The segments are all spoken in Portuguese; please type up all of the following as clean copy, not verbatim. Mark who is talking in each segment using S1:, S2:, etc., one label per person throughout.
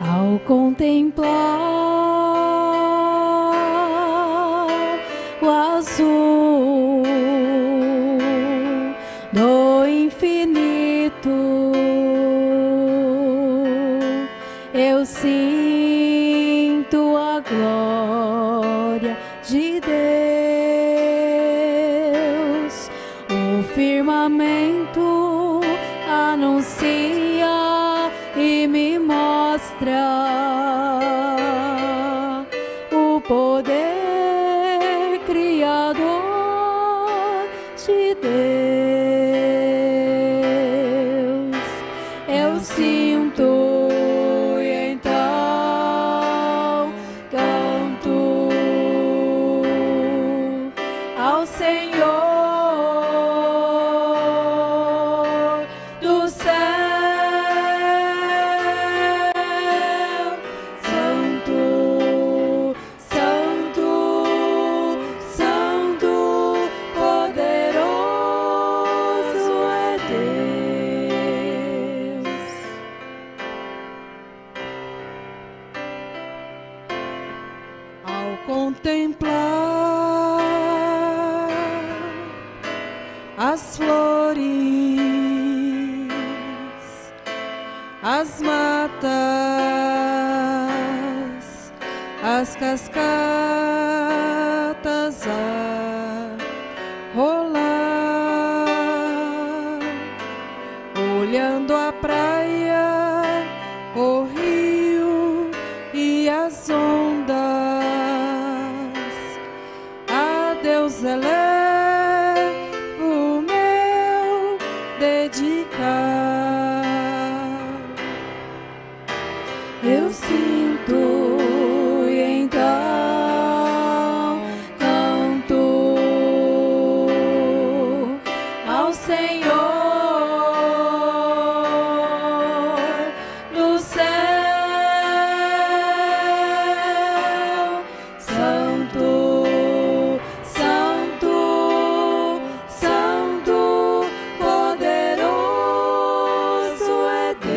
S1: Ao contemplar o azul do infinito, eu sinto a glória de Deus. O firmamento anuncia e me mostra o poder criador de Deus. Eu sinto e então canto ao Senhor do céu. Santo, Santo, Santo, poderoso é Deus. Ao contemplar as flores, as matas, as cascatas a rolar, olhando a praia, o rio e as ondas, a Deus elevo o meu dedicar. Eu sinto e então canto ao Senhor do céu. Santo, Santo, Santo, poderoso é Deus.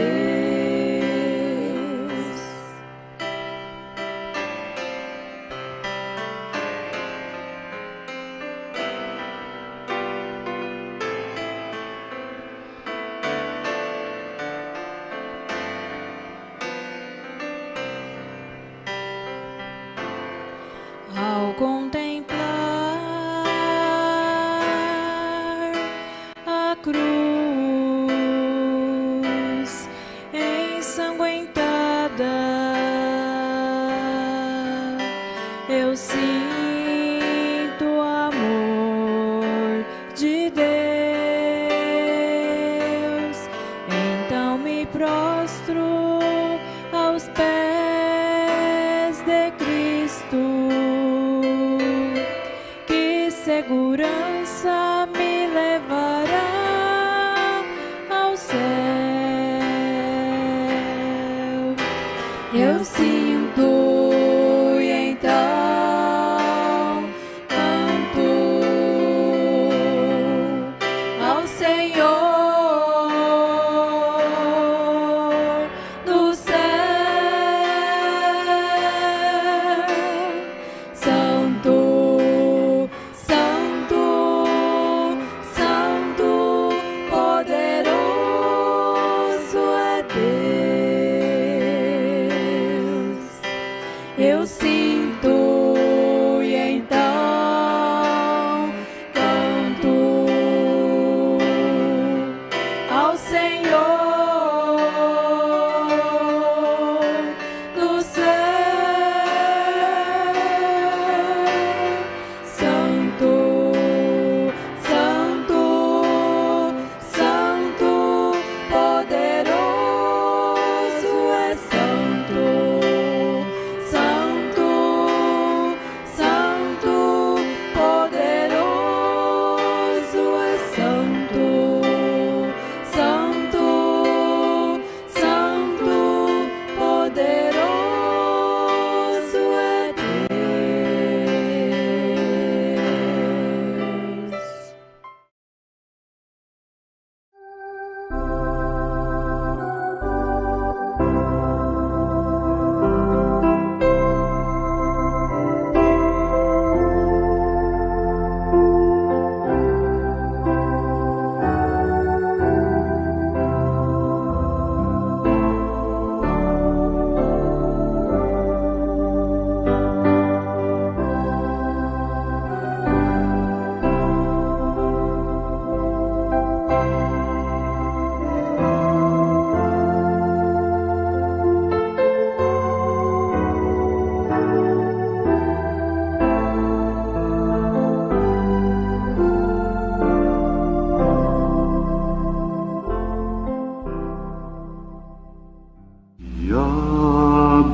S1: Ao contemplar a cruz ensanguentada, eu sinto o amor de Deus. Então me prostro aos pés de Cristo. Que segurança me levará ao céu. Eu sinto e então canto ao Senhor do céu. Santo, Santo, Santo, poderoso é Deus. Eu sinto e então canto ao Senhor do céu. Santo, Santo, Santo, poderoso é Santo, Santo,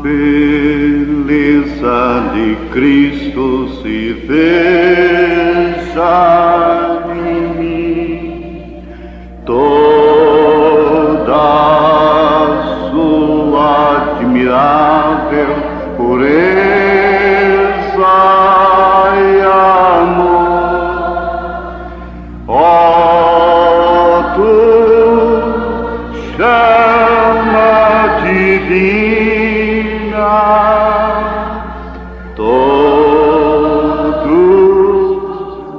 S2: beleza de Cristo se veja em mim, toda sua admirável pureza e amor. Ó, tu chama divina, todo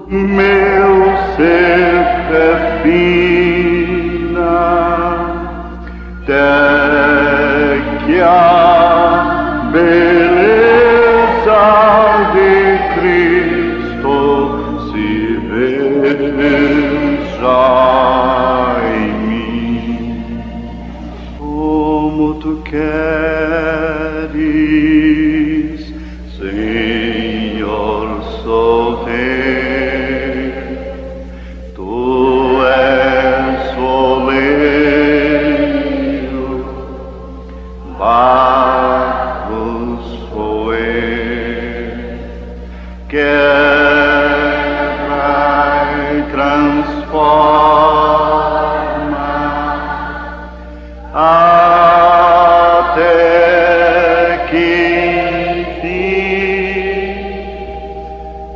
S2: meu ser refina, até que a beleza de Cristo se veja em mim. Como tu queres, Senhor, sou teu. Tu és oleiro, barro sou eu. Quebra e transforma até que enfim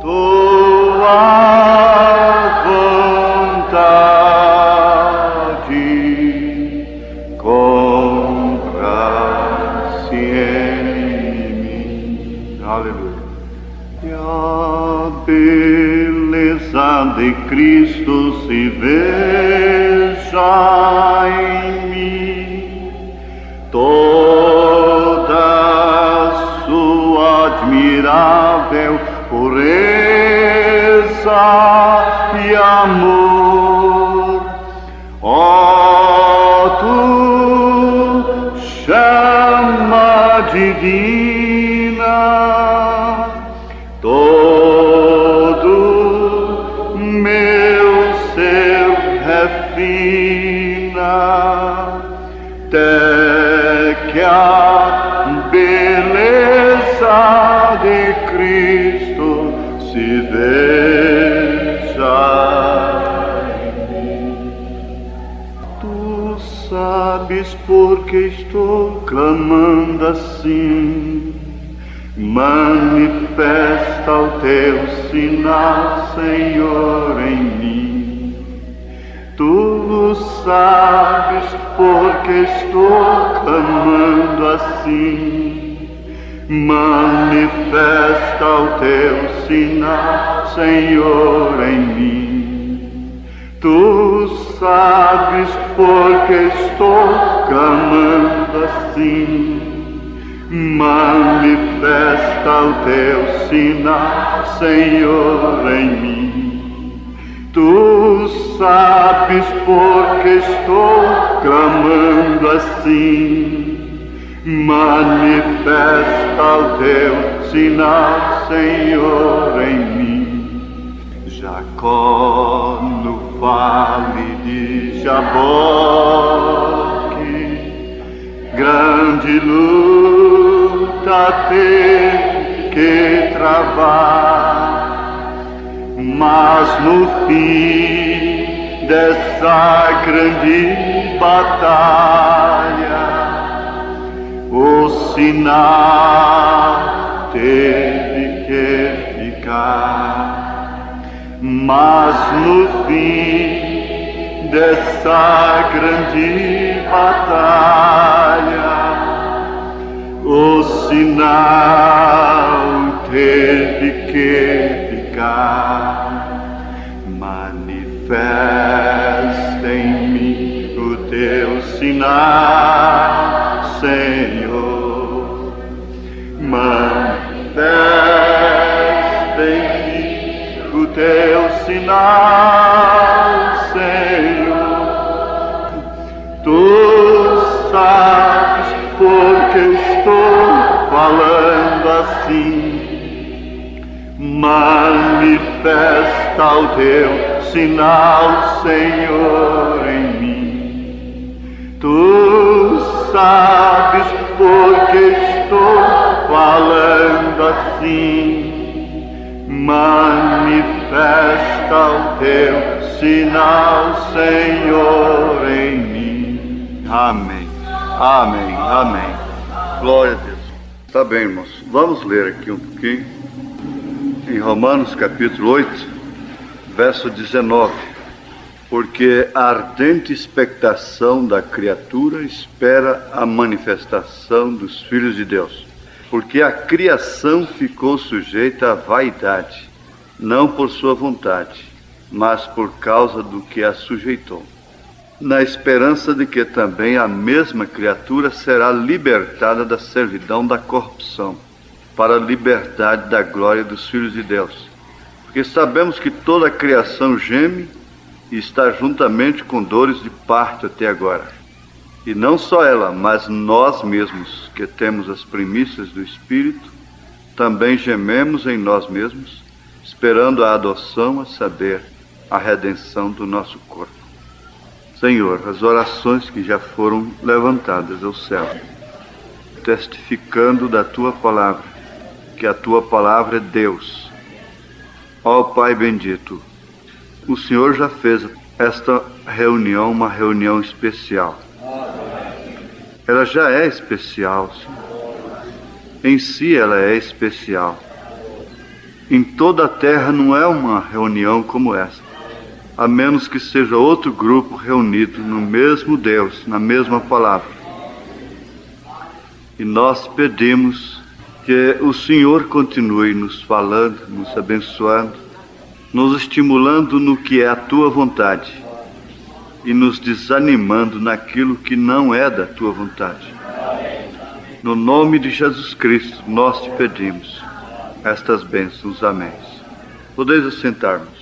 S2: tua vontade compra-se em mim. Aleluia. E a beleza de Cristo se veja em mim, toda sua admirável pureza e amor. Ó, tu chama divina, todo meu ser refina, até que a beleza de Cristo se veja em mim. Tu sabes porque estou clamando assim. Manifesta o teu sinal, Senhor, em mim. Tu sabes porque estou clamando assim. Manifesta o teu sinal, Senhor, em mim. Tu sabes porque estou clamando assim. Manifesta o teu sinal, Senhor, em mim. Tu sabes porque estou clamando assim. Manifesta o teu sinal, Senhor, em mim. Jacó no vale de Jaboque, grande luta teve que travar, mas no fim dessa grande batalha, o sinal teve que ficar. Mas no fim dessa grande batalha, o sinal teve que ficar. Manifesta em mim o teu sinal, Senhor. Manifesta em mim o teu sinal, Senhor. Tu sabes porque estou falando assim. Manifesta o teu sinal, Senhor, em mim. Tu sabes porque estou estou falando assim, manifesta o teu sinal, Senhor, em mim. Amém, amém, amém. Glória a Deus. Tá bem, irmãos, vamos ler aqui um pouquinho em Romanos capítulo 8, verso 19. Porque a ardente expectação da criatura espera a manifestação dos filhos de Deus. Porque a criação ficou sujeita à vaidade, não por sua vontade, mas por causa do que a sujeitou, na esperança de que também a mesma criatura será libertada da servidão da corrupção, para a liberdade da glória dos filhos de Deus. Porque sabemos que toda a criação geme e está juntamente com dores de parto até agora. E não só ela, mas nós mesmos, que temos as primícias do Espírito, também gememos em nós mesmos, esperando a adoção, a saber, a redenção do nosso corpo. Senhor, as orações que já foram levantadas ao céu, testificando da Tua palavra, que a Tua palavra é Deus. Ó Pai bendito, o Senhor já fez esta reunião uma reunião especial. Ela já é especial, Senhor. Em si ela é especial. Em toda a terra não é uma reunião como essa, a menos que seja outro grupo reunido no mesmo Deus, na mesma palavra. E nós pedimos que o Senhor continue nos falando, nos abençoando, nos estimulando no que é a Tua vontade e nos desanimando naquilo que não é da Tua vontade. No nome de Jesus Cristo, nós te pedimos estas bênçãos. Amém. Podeis assentar-nos.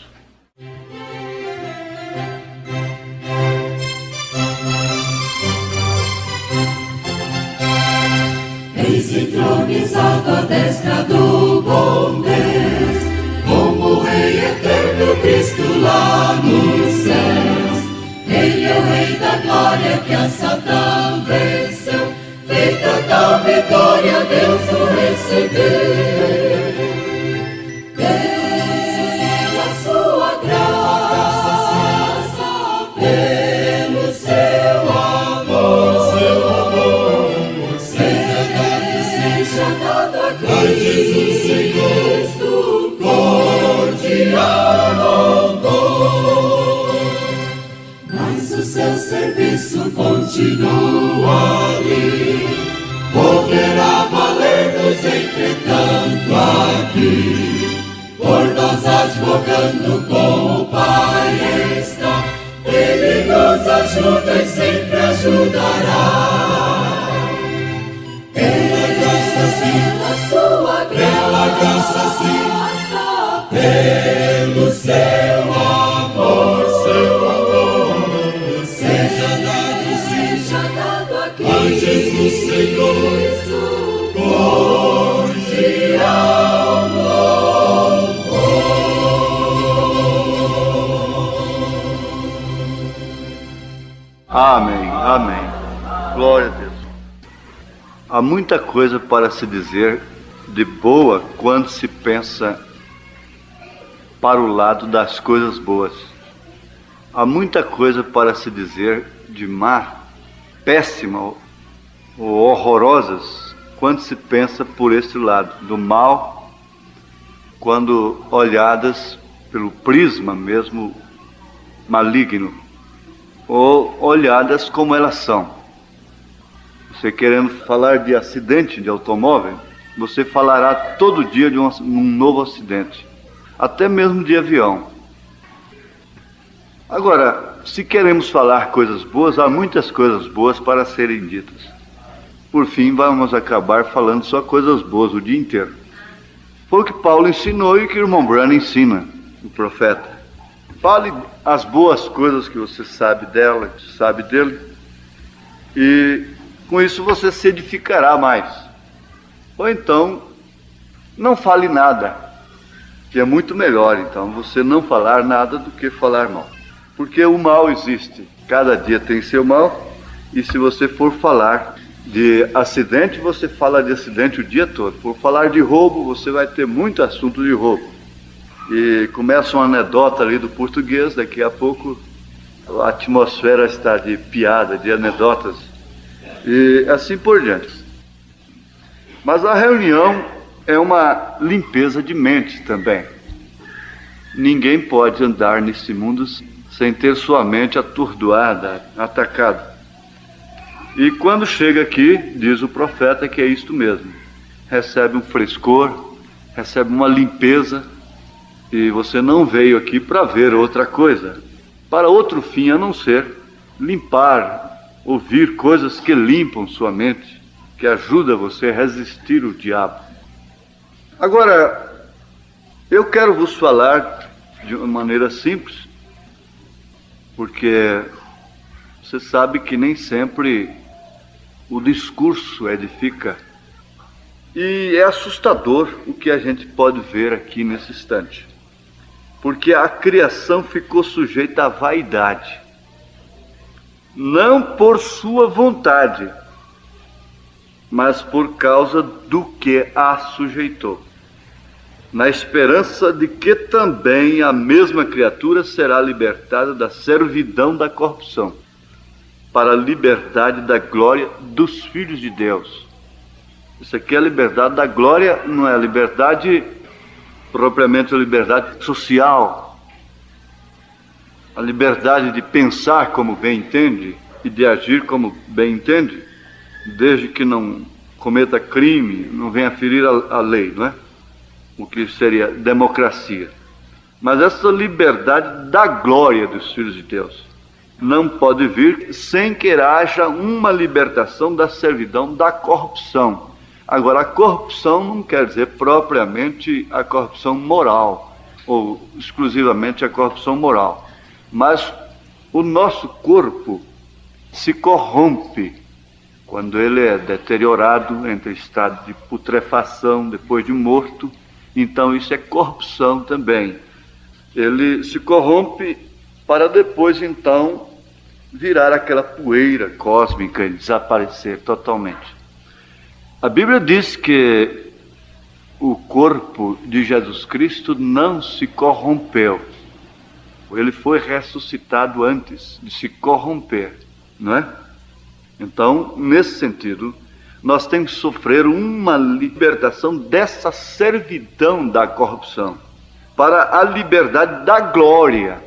S1: Eis entronizado à destra do bom Deus, como Rei eterno Cristo lá nos céus. Ele é o Rei da glória que a Satã venceu, feita tal vitória Deus o recebeu. Pela sua graça, pelo seu amor, seja dado a Jesus Cristo cordial louvor. Mas o seu serviço continua ali, poderá valer-nos entretanto aqui. Por nós advogando com o Pai está, Ele nos ajuda e sempre ajudará. Pela sua graça, pelo seu amor, seja dado a Jesus Cristo cordial louvor.
S2: Amém, amém. Glória a Deus. Há muita coisa para se dizer de boa quando se pensa para o lado das coisas boas. Há muita coisa para se dizer de má, péssima ou horrorosas quando se pensa por esse lado, do mal, quando olhadas pelo prisma mesmo maligno, ou olhadas como elas são. Você querendo falar de acidente de automóvel, você falará todo dia de um novo acidente, até mesmo de avião. Agora, se queremos falar coisas boas, há muitas coisas boas para serem ditas. Por fim, vamos acabar falando só coisas boas o dia inteiro. Foi o que Paulo ensinou e o que o irmão Branham ensina, o profeta. Fale as boas coisas que você sabe dela, que você sabe dele, e com isso você se edificará mais. Ou então, não fale nada, que é muito melhor, então, você não falar nada do que falar mal. Porque o mal existe, cada dia tem seu mal, e se você for falar, De acidente, você fala de acidente o dia todo. Por falar de roubo, você vai ter muito assunto de roubo. E começa uma anedota ali do português, daqui a pouco a atmosfera está de piada, de anedotas, e assim por diante. Mas a reunião é uma limpeza de mente também. Ninguém pode andar nesse mundo sem ter sua mente atordoada, atacada. E quando chega aqui, diz o profeta que é isto mesmo. Recebe um frescor, recebe uma limpeza, e você não veio aqui para ver outra coisa, para outro fim a não ser limpar, ouvir coisas que limpam sua mente, que ajudam você a resistir o diabo. Agora, eu quero vos falar de uma maneira simples, porque você sabe que nem sempre o discurso edifica. E é assustador o que a gente pode ver aqui nesse instante. Porque a criação ficou sujeita à vaidade. Não por sua vontade, mas por causa do que a sujeitou. Na esperança de que também a mesma criatura será libertada da servidão da corrupção, para a liberdade da glória dos filhos de Deus. Isso aqui é a liberdade da glória, não é a liberdade propriamente a liberdade social, a liberdade de pensar como bem entende e de agir como bem entende, desde que não cometa crime, não venha ferir a lei, não é? O que seria democracia. Mas essa liberdade da glória dos filhos de Deus não pode vir sem que haja uma libertação da servidão da corrupção. Agora, a corrupção não quer dizer propriamente a corrupção moral, ou exclusivamente a corrupção moral, mas o nosso corpo se corrompe quando ele é deteriorado, entra em estado de putrefação depois de morto. Então isso é corrupção também. Ele se corrompe para depois, então, virar aquela poeira cósmica e desaparecer totalmente. A Bíblia diz que o corpo de Jesus Cristo não se corrompeu. Ele foi ressuscitado antes de se corromper, não é? Então, nesse sentido, nós temos que sofrer uma libertação dessa servidão da corrupção, para a liberdade da glória,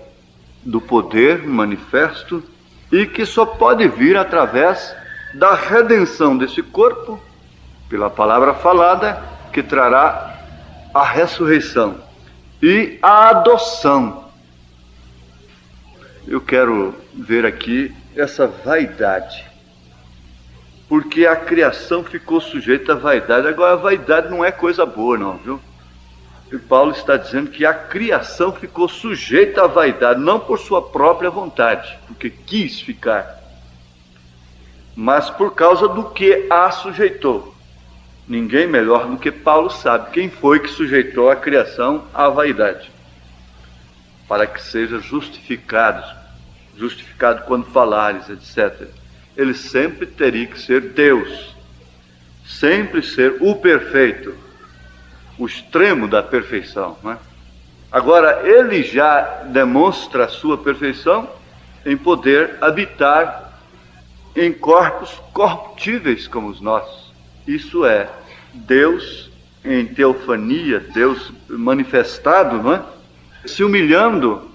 S2: do poder manifesto, e que só pode vir através da redenção desse corpo, pela palavra falada, que trará a ressurreição e a adoção. Eu quero ver aqui essa vaidade, porque a criação ficou sujeita à vaidade. Agora, a vaidade não é coisa boa, não, viu? E Paulo está dizendo que a criação ficou sujeita à vaidade, não por sua própria vontade, porque quis ficar, mas por causa do que a sujeitou. Ninguém melhor do que Paulo sabe quem foi que sujeitou a criação à vaidade, para que seja justificado quando falares, etc. Ele sempre teria que ser Deus, sempre ser o perfeito, o extremo da perfeição, não é? Agora, ele já demonstra a sua perfeição em poder habitar em corpos corruptíveis como os nossos. Isso é Deus em teofania, Deus manifestado, não é? Se humilhando,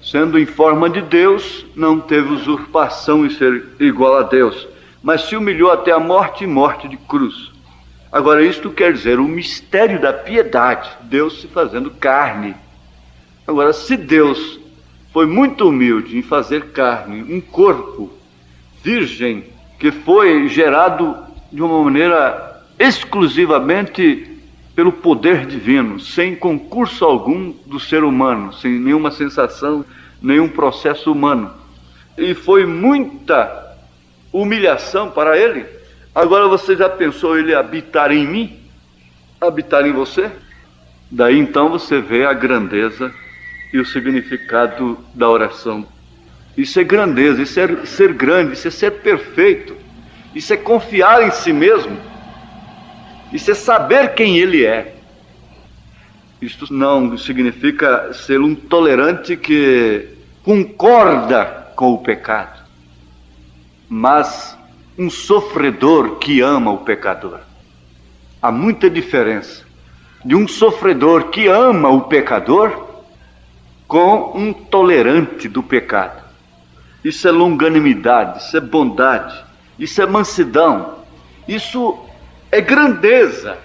S2: sendo em forma de Deus, não teve usurpação em ser igual a Deus, mas se humilhou até a morte e morte de cruz. Agora, isto quer dizer o mistério da piedade, Deus se fazendo carne. Agora, se Deus foi muito humilde em fazer carne, um corpo virgem, que foi gerado de uma maneira exclusivamente pelo poder divino, sem concurso algum do ser humano, sem nenhuma sensação, nenhum processo humano. E foi muita humilhação para ele. Agora, você já pensou ele habitar em mim? Habitar em você? Daí então você vê a grandeza e o significado da oração. Isso é grandeza, isso é ser grande, isso é ser perfeito. Isso é confiar em si mesmo. Isso é saber quem ele é. Isto não significa ser um tolerante que concorda com o pecado, mas um sofredor que ama o pecador. Há muita diferença de um sofredor que ama o pecador com um tolerante do pecado. Isso é longanimidade, isso é bondade, isso é mansidão, isso é grandeza.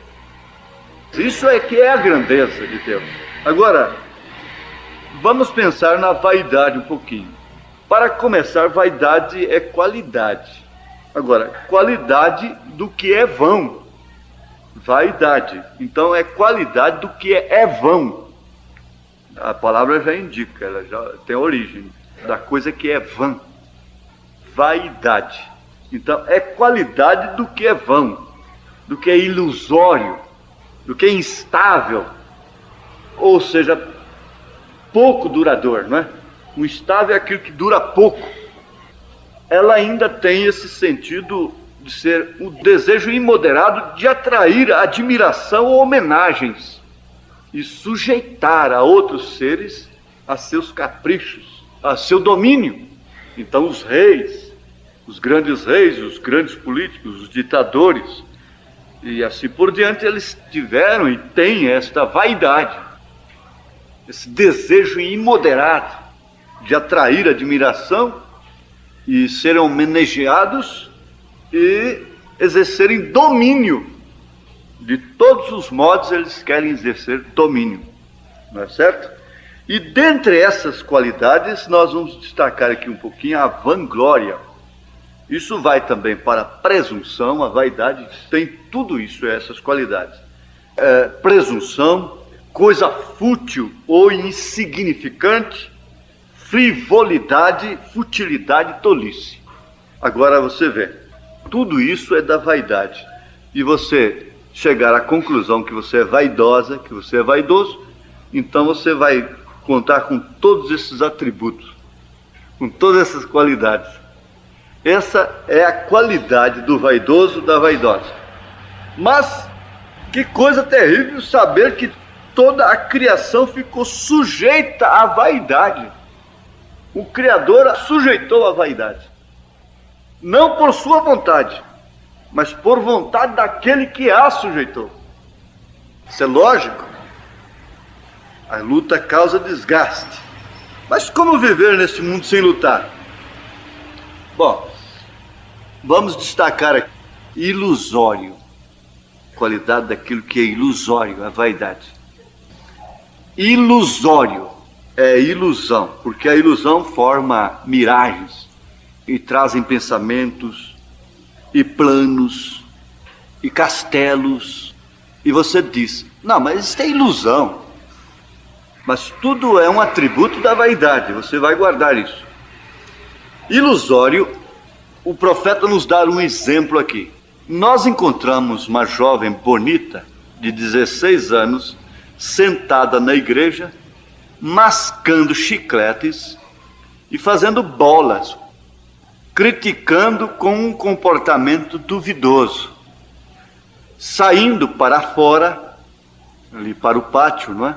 S2: Isso é que é a grandeza de Deus. Agora, vamos pensar na vaidade um pouquinho. Para começar, vaidade é qualidade. Agora, qualidade do que é vão. Vaidade. Então, é qualidade do que é vão. A palavra já indica, ela já tem origem da coisa que é vã. Vaidade. Então, é qualidade do que é vão, do que é ilusório, do que é instável, ou seja, pouco duradouro, não é? O instável é aquilo que dura pouco. Ela ainda tem esse sentido de ser o desejo imoderado de atrair admiração ou homenagens e sujeitar a outros seres a seus caprichos, a seu domínio. Então os reis, os grandes políticos, os ditadores e assim por diante, eles tiveram e têm esta vaidade, esse desejo imoderado de atrair admiração e serem homenageados e exercerem domínio. De todos os modos eles querem exercer domínio, não é certo? E dentre essas qualidades nós vamos destacar aqui um pouquinho a vanglória. Isso vai também para a presunção, a vaidade tem tudo isso, essas qualidades. Presunção, coisa fútil ou insignificante, frivolidade, futilidade, tolice. Agora você vê, tudo isso é da vaidade. E você chegar à conclusão que você é vaidosa, que você é vaidoso, então você vai contar com todos esses atributos, com todas essas qualidades. Essa é a qualidade do vaidoso, da vaidosa. Mas que coisa terrível saber que toda a criação ficou sujeita à vaidade. O Criador a sujeitou à vaidade. Não por sua vontade, mas por vontade daquele que a sujeitou. Isso é lógico. A luta causa desgaste. Mas como viver nesse mundo sem lutar? Bom, vamos destacar aqui, ilusório. Qualidade daquilo que é ilusório, a vaidade. Ilusório é ilusão, porque a ilusão forma miragens e trazem pensamentos e planos e castelos. E você diz, não, mas isso é ilusão. Mas tudo é um atributo da vaidade, você vai guardar isso. Ilusório, o profeta nos dá um exemplo aqui. Nós encontramos uma jovem bonita, de 16 anos, sentada na igreja, mascando chicletes e fazendo bolas, criticando com um comportamento duvidoso, saindo para fora, ali para o pátio, não é?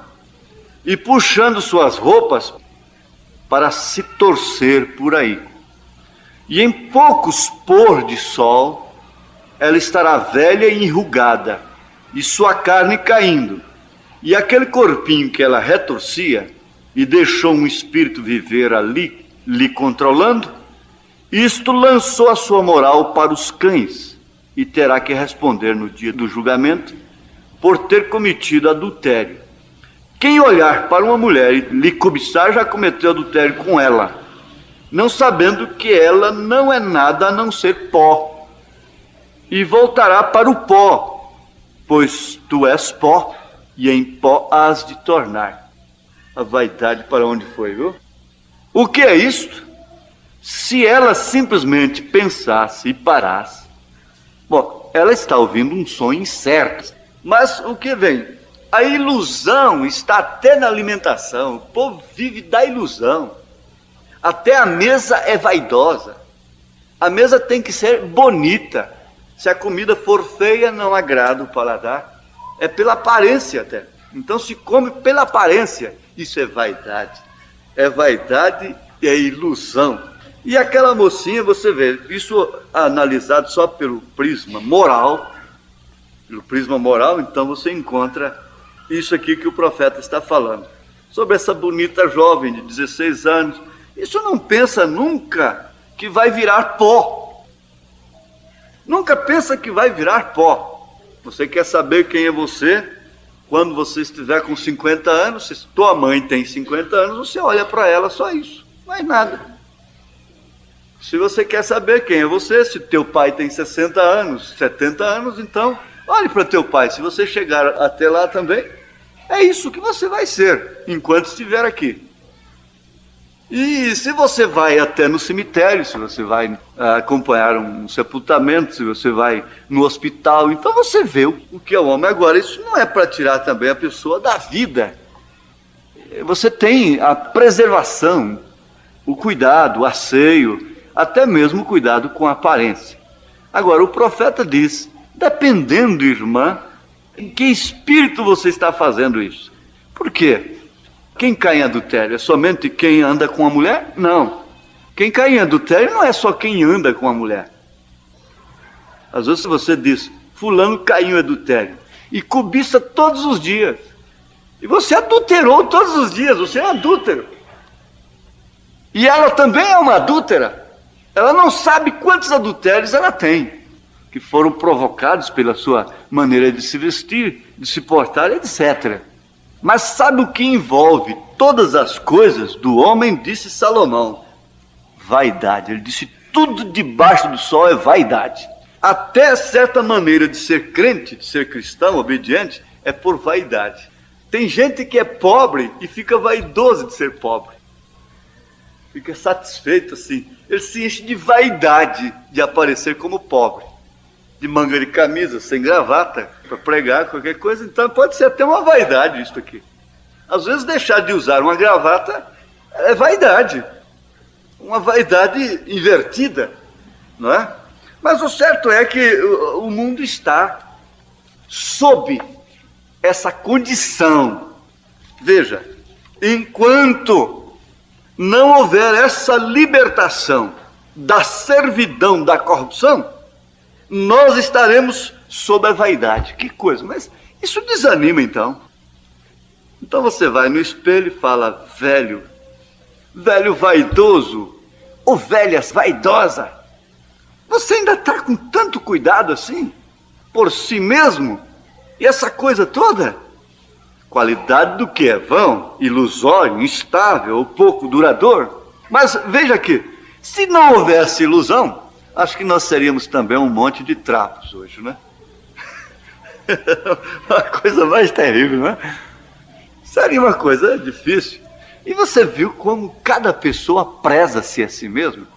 S2: E puxando suas roupas para se torcer por aí. E em poucos pôr de sol, ela estará velha e enrugada, e sua carne caindo. E aquele corpinho que ela retorcia e deixou um espírito viver ali, lhe controlando, isto lançou a sua moral para os cães, e terá que responder no dia do julgamento por ter cometido adultério. Quem olhar para uma mulher e lhe cobiçar já cometeu adultério com ela, não sabendo que ela não é nada a não ser pó, e voltará para o pó, pois tu és pó, e em pó hás de tornar. A vaidade para onde foi, viu? O que é isto? Se ela simplesmente pensasse e parasse, bom, ela está ouvindo um sonho incerto, mas o que vem? A ilusão está até na alimentação, o povo vive da ilusão. Até a mesa é vaidosa. A mesa tem que ser bonita. Se a comida for feia, não agrada o paladar. É pela aparência até. Então se come pela aparência. Isso é vaidade. É vaidade e é ilusão. E aquela mocinha, você vê, isso analisado só pelo prisma moral. Pelo prisma moral, então você encontra isso aqui que o profeta está falando. Sobre essa bonita jovem de 16 anos. Isso não pensa nunca que vai virar pó. Nunca pensa que vai virar pó. Você quer saber quem é você? Quando você estiver com 50 anos, se tua mãe tem 50 anos, você olha para ela, só isso. Mais nada. Se você quer saber quem é você, se teu pai tem 60 anos, 70 anos, então olhe para teu pai. Se você chegar até lá também, é isso que você vai ser, enquanto estiver aqui. E se você vai até no cemitério, se você vai acompanhar um sepultamento, se você vai no hospital, então você vê o que é o homem. Agora, isso não é para tirar também a pessoa da vida. Você tem a preservação, o cuidado, o asseio, até mesmo o cuidado com a aparência. Agora, o profeta diz, dependendo, irmã, em que espírito você está fazendo isso. Por quê? Quem cai em adultério é somente quem anda com a mulher? Não. Quem cai em adultério não é só quem anda com a mulher. Às vezes você diz, fulano caiu em adultério, e cobiça todos os dias. E você adulterou todos os dias, você é adúltero. E ela também é uma adúltera. Ela não sabe quantos adultérios ela tem, que foram provocados pela sua maneira de se vestir, de se portar, etc. Mas sabe o que envolve todas as coisas do homem, disse Salomão? Vaidade. Ele disse, tudo debaixo do sol é vaidade. Até certa maneira de ser crente, de ser cristão, obediente, é por vaidade. Tem gente que é pobre e fica vaidoso de ser pobre. Fica satisfeito assim. Ele se enche de vaidade de aparecer como pobre. De manga de camisa, sem gravata, para pregar qualquer coisa. Então pode ser até uma vaidade isso aqui. Às vezes deixar de usar uma gravata é vaidade. Uma vaidade invertida, não é? Mas o certo é que o mundo está sob essa condição. Veja, enquanto não houver essa libertação da servidão da corrupção, nós estaremos sob a vaidade. Que coisa, mas isso desanima então. Então você vai no espelho e fala, velho vaidoso, ou velha vaidosa, você ainda está com tanto cuidado assim, por si mesmo, e essa coisa toda? Qualidade do que é vão, ilusório, instável, ou pouco duradouro. Mas veja aqui, se não houvesse ilusão, acho que nós seríamos também um monte de trapos hoje, né? Uma coisa mais terrível, né? Seria uma coisa difícil. E você viu como cada pessoa preza-se a si mesma?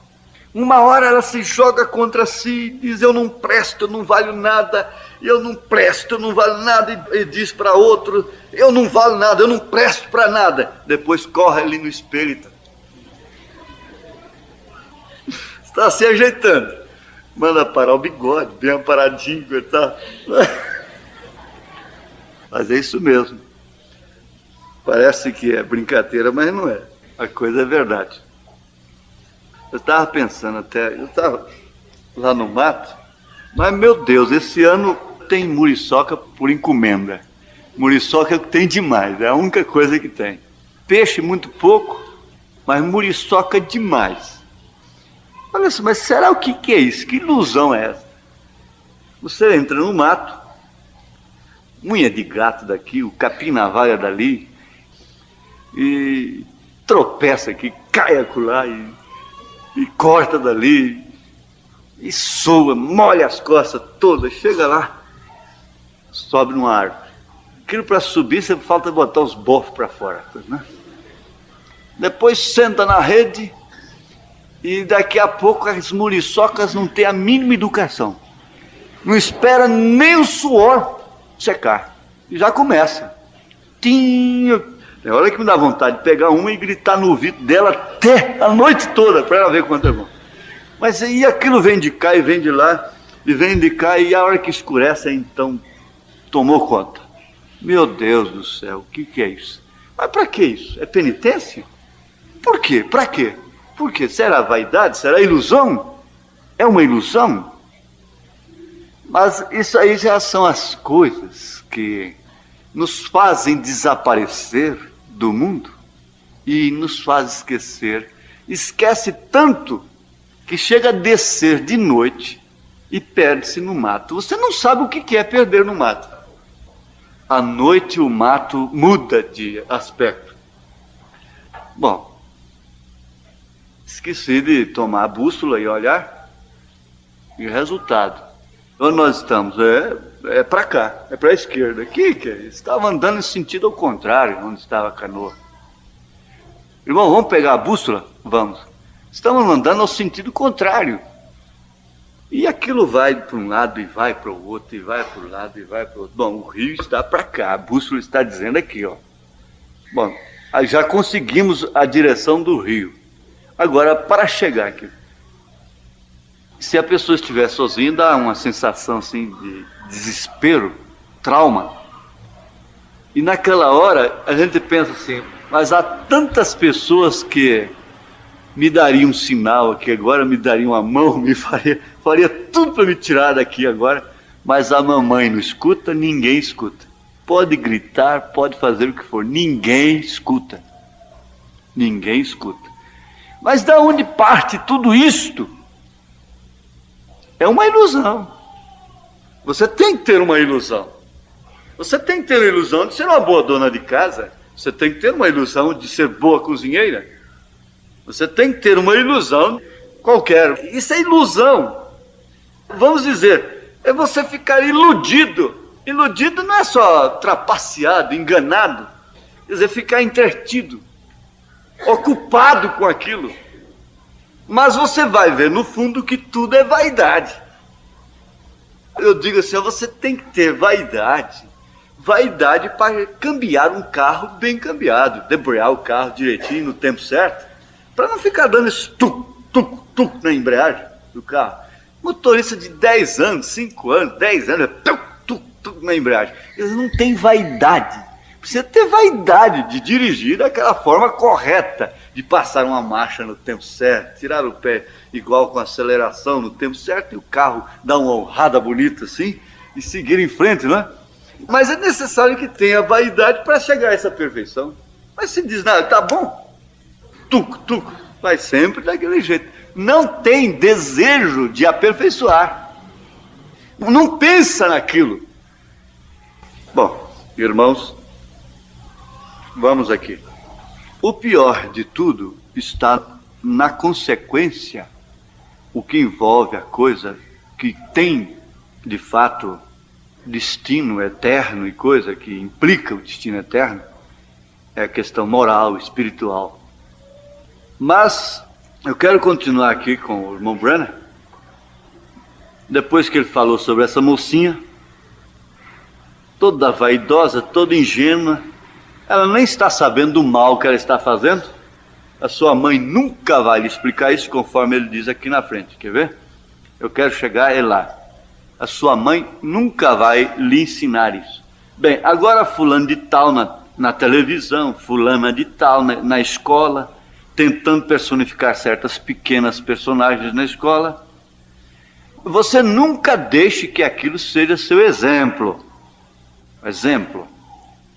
S2: Uma hora ela se joga contra si, diz, eu não presto, eu não valho nada, eu não presto, eu não valho nada, e diz para outro, eu não valho nada, eu não presto para nada. Depois corre ali no espelho e está se ajeitando. Manda parar o bigode, bem aparadinho e tal. Mas é isso mesmo. Parece que é brincadeira, mas não é. A coisa é verdade. Eu estava pensando até, eu estava lá no mato, mas meu Deus, esse ano tem muriçoca por encomenda. Muriçoca tem demais, é a única coisa que tem. Peixe muito pouco, mas muriçoca demais. Olha só, mas será o que é isso? Que ilusão é essa? Você entra no mato, unha de gato daqui, o capim na vaga dali, e tropeça aqui, cai acolá e corta dali, e soa, molha as costas todas, chega lá, sobe numa árvore. Aquilo para subir, você falta botar os bofos para fora, né? Depois senta na rede, e daqui a pouco as muriçocas não têm a mínima educação. Não espera nem o suor secar. E já começa. É hora que me dá vontade de pegar uma e gritar no ouvido dela até a noite toda, para ela ver quanto é bom. Mas e aquilo vem de cá e vem de lá, e vem de cá, e a hora que escurece, então tomou conta. Meu Deus do céu, o que é isso? Mas para que isso? É penitência? Por quê? Para quê? Por quê? Será vaidade? Será ilusão? É uma ilusão? Mas isso aí já são as coisas que nos fazem desaparecer do mundo e nos faz esquecer. Esquece tanto que chega a descer de noite e perde-se no mato. Você não sabe o que é perder no mato. À noite o mato muda de aspecto. Bom, esqueci de tomar a bússola e olhar. E o resultado. Onde nós estamos? É para cá, é para a esquerda. Que é isso? Estava andando em sentido ao contrário, onde estava a canoa. Irmão, vamos pegar a bússola? Vamos. Estamos andando ao sentido contrário. E aquilo vai para um lado e vai para o outro, e vai para o lado e vai para o outro. Bom, o rio está para cá, a bússola está dizendo aqui, ó. Bom, aí já conseguimos a direção do rio. Agora, para chegar aqui, se a pessoa estiver sozinha, dá uma sensação assim de desespero, trauma. E naquela hora, a gente pensa assim, mas há tantas pessoas que me dariam um sinal aqui agora, me dariam a mão, me faria tudo para me tirar daqui agora, mas a mamãe não escuta, ninguém escuta. Pode gritar, pode fazer o que for, ninguém escuta. Ninguém escuta. Mas da onde parte tudo isto? É uma ilusão. Você tem que ter uma ilusão. Você tem que ter a ilusão de ser uma boa dona de casa. Você tem que ter uma ilusão de ser boa cozinheira. Você tem que ter uma ilusão qualquer. Isso é ilusão. Vamos dizer, é você ficar iludido. Iludido não é só trapaceado, enganado. Quer dizer, ficar entretido, ocupado com aquilo. Mas você vai ver no fundo que tudo é vaidade. Eu digo assim, você tem que ter vaidade. Vaidade para cambiar um carro bem cambiado, debrear o carro direitinho no tempo certo, para não ficar dando esse tuc na embreagem do carro. Motorista de 10 anos, 5 anos, 10 anos, tuc na embreagem. Eles não têm vaidade. Precisa ter vaidade de dirigir daquela forma correta, de passar uma marcha no tempo certo, tirar o pé igual com aceleração no tempo certo, e o carro dar uma honrada bonita assim, e seguir em frente, não é? Mas é necessário que tenha vaidade para chegar a essa perfeição. Mas se diz, nada, tá bom, tuc, vai sempre daquele jeito. Não tem desejo de aperfeiçoar. Não pensa naquilo. Bom, irmãos, vamos aqui. O pior de tudo está na consequência, o que envolve a coisa que tem, de fato, destino eterno e coisa que implica o destino eterno, é a questão moral, espiritual. Mas eu quero continuar aqui com o irmão Branham. Depois que ele falou sobre essa mocinha, toda vaidosa, toda ingênua, ela nem está sabendo do mal que ela está fazendo. A sua mãe nunca vai lhe explicar isso, conforme ele diz aqui na frente. Quer ver? Eu quero chegar lá. A sua mãe nunca vai lhe ensinar isso. Bem, agora fulano de tal na televisão, fulana de tal na escola, tentando personificar certas pequenas personagens na escola. Você nunca deixe que aquilo seja seu exemplo. Exemplo.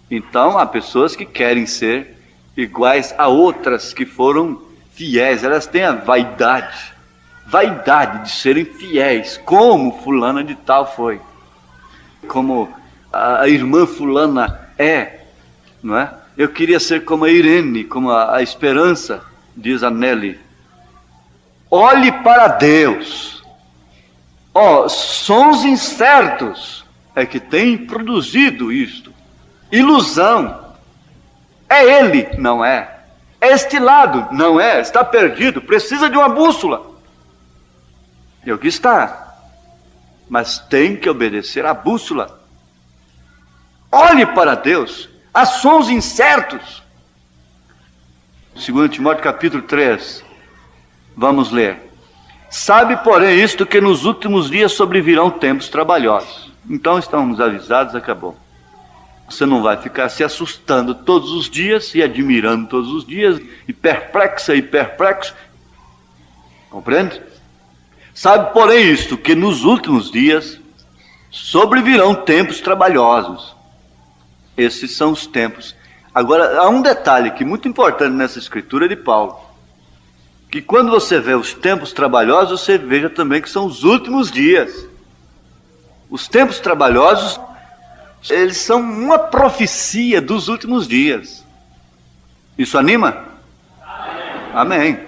S2: Então, há pessoas que querem ser iguais a outras que foram fiéis. Elas têm a vaidade de serem fiéis, como fulana de tal foi, como a irmã fulana é, não é? Eu queria ser como a Irene, como a Esperança, diz a Nelly. Olhe para Deus. Sons incertos é que tem produzido isto. Ilusão. É ele, não é? É este lado, não é? Está perdido, precisa de uma bússola. E aqui está. Mas tem que obedecer à bússola. Olhe para Deus. Há sons incertos. 2 Timóteo capítulo 3. Vamos ler. Sabe, porém, isto, que nos últimos dias sobrevirão tempos trabalhosos. Então estamos avisados, acabou. Você não vai ficar se assustando todos os dias, se admirando todos os dias, e perplexo. Compreende? Sabe, porém, isto, que nos últimos dias sobrevirão tempos trabalhosos. Esses são os tempos. Agora, há um detalhe que é muito importante nessa escritura de Paulo, que quando você vê os tempos trabalhosos, você veja também que são os últimos dias. Os tempos trabalhosos, eles são uma profecia dos últimos dias. Isso anima? Amém.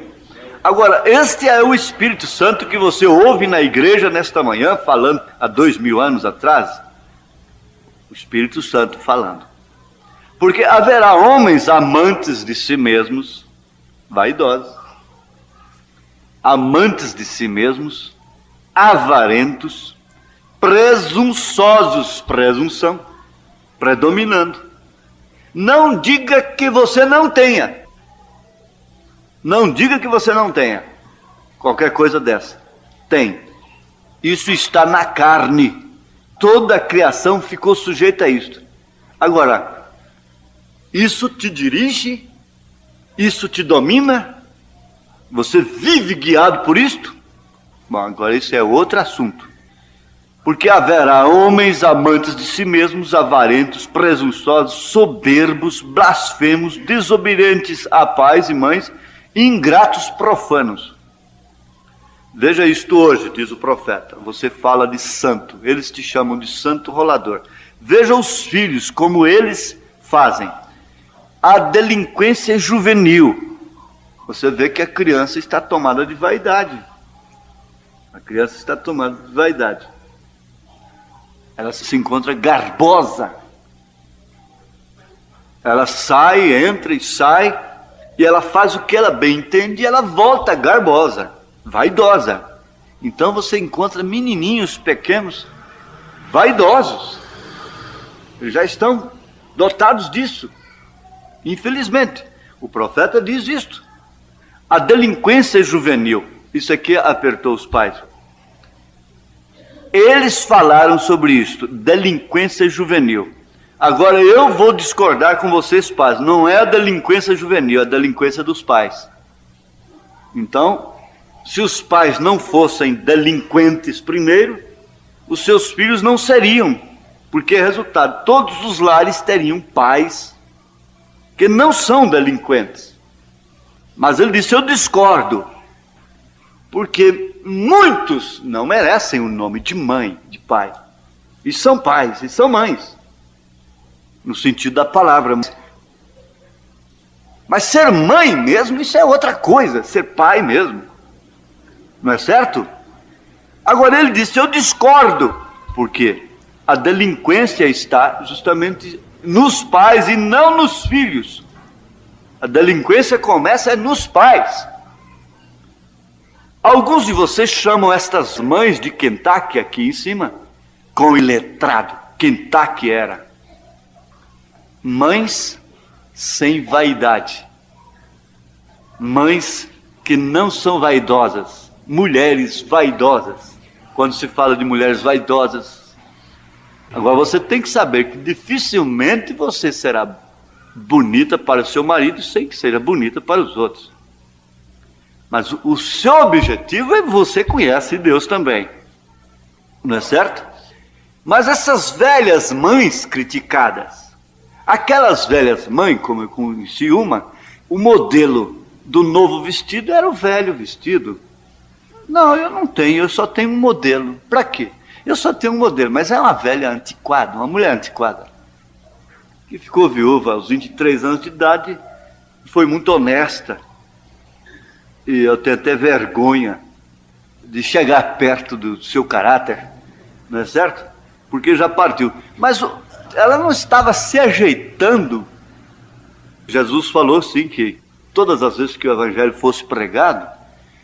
S2: Agora, este é o Espírito Santo que você ouve na igreja nesta manhã, falando há 2000 anos atrás. O Espírito Santo falando. Porque haverá homens amantes de si mesmos, vaidosos, amantes de si mesmos, avarentos, presunçosos, presunção, predominando. Não diga que você não tenha. Não diga que você não tenha qualquer coisa dessa. Tem. Isso está na carne. Toda a criação ficou sujeita a isto. Agora, isso te dirige? Isso te domina? Você vive guiado por isto? Bom, agora isso é outro assunto. Porque haverá homens amantes de si mesmos, avarentos, presunçosos, soberbos, blasfemos, desobedientes a pais e mães, ingratos, profanos. Veja isto hoje, diz o profeta. Você fala de santo, eles te chamam de santo rolador. Veja os filhos, como eles fazem. A delinquência juvenil. Você vê que a criança está tomada de vaidade. A criança está tomada de vaidade. Ela se encontra garbosa. Ela sai, entra e sai, e ela faz o que ela bem entende e ela volta garbosa, vaidosa. Então você encontra menininhos pequenos, vaidosos. Eles já estão dotados disso. Infelizmente, o profeta diz isto. A delinquência juvenil. Isso aqui apertou os pais. Eles falaram sobre isto, delinquência juvenil. Agora eu vou discordar com vocês, pais. Não é a delinquência juvenil, é a delinquência dos pais. Então, se os pais não fossem delinquentes primeiro, os seus filhos não seriam. Porque, resultado, todos os lares teriam pais que não são delinquentes. Mas ele disse, eu discordo. Porque muitos não merecem o nome de mãe, de pai. E são pais, e são mães. No sentido da palavra. Mas ser mãe mesmo, isso é outra coisa. Ser pai mesmo. Não é certo? Agora ele disse, eu discordo. Por quê? A delinquência está justamente nos pais e não nos filhos. A delinquência começa nos pais. Alguns de vocês chamam estas mães de Kentucky aqui em cima, com iletrado. Kentucky era. Mães sem vaidade. Mães que não são vaidosas. Mulheres vaidosas. Quando se fala de mulheres vaidosas. Agora você tem que saber que dificilmente você será bonita para o seu marido sem que seja bonita para os outros. Mas o seu objetivo é você conhece Deus também. Não é certo? Mas essas velhas mães criticadas, aquelas velhas mães, como eu conheci uma, o modelo do novo vestido era o velho vestido. Não, eu não tenho, eu só tenho um modelo. Para quê? Eu só tenho um modelo, mas é uma velha antiquada, uma mulher antiquada, que ficou viúva aos 23 anos de idade, foi muito honesta. E eu tenho até vergonha de chegar perto do seu caráter, não é certo? Porque já partiu. Mas ela não estava se ajeitando. Jesus falou sim que todas as vezes que o evangelho fosse pregado,